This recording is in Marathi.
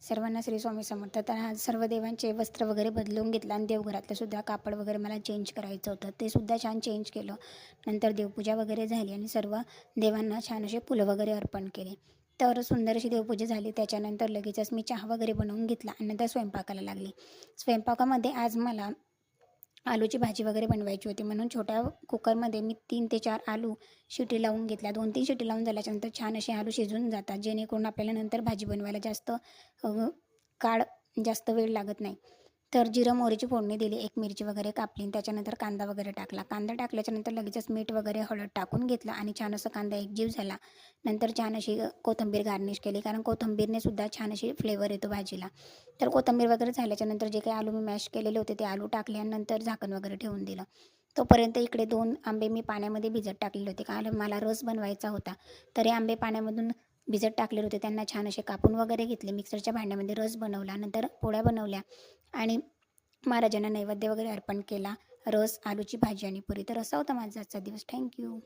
सर्वांना श्री स्वामी समर्थ. तर आज सर्व देवांचे वस्त्र वगैरे बदलून घेतलं आणि देवघरातलं सुद्धा कापड वगैरे मला चेंज करायचं होतं, ते सुद्धा छान चेंज केलं. नंतर देवपूजा वगैरे झाली आणि सर्व देवांना छान असे फुलं वगैरे अर्पण केले. तर सुंदर अशी देवपूजा झाली. त्याच्यानंतर लगेचच मी चहा वगैरे बनवून घेतला आणि नंतर स्वयंपाकाला लागली. स्वयंपाकामध्ये आज मला आलूची भाजी वगैरे बनवायची होती, म्हणून छोट्या कुकरमध्ये मी 3 ते 4 आलू शिटी लावून घेतल्या. 2-3 शिटी लावून झाल्याच्यानंतर छान असे आलू शिजून जातात, जेणेकरून आपल्याला नंतर भाजी बनवायला काळ जास्त वेळ लागत नाही. तर जिरं मोहरीची फोडणी दिली, एक मिरची वगैरे कापली आणि त्याच्यानंतर कांदा वगैरे टाकला. कांदा टाकल्याच्यानंतर लगेचच मीठ वगैरे हळद टाकून घेतलं आणि छान असं कांदा एकजीव झाला. नंतर छान अशी कोथिंबीर गार्निश केली, कारण कोथिंबीरने सुद्धा छान अशी फ्लेवर येतो भाजीला. तर कोथिंबीर वगैरे झाल्याच्यानंतर जे काही आलू मी मॅश केलेले होते ते आलू टाकले आणि नंतर झाकण वगैरे ठेवून दिलं. तोपर्यंत इकडे 2 आंबे मी पाण्यामध्ये भिजत टाकलेले होते, कारण मला रस बनवायचा होता. तर हे आंबे पाण्यामधून भिजत टाकलेले होते, त्यांना छान असे कापून वगैरे घेतले. मिक्सरच्या भांड्यामध्ये रस बनवला, नंतर पोळ्या बनवल्या आणि महाराजांना नैवेद्य वगैरे अर्पण केला. रस, आलूची भाजी आणि पुरी. तर असा होता माझा आजचा दिवस. थँक्यू.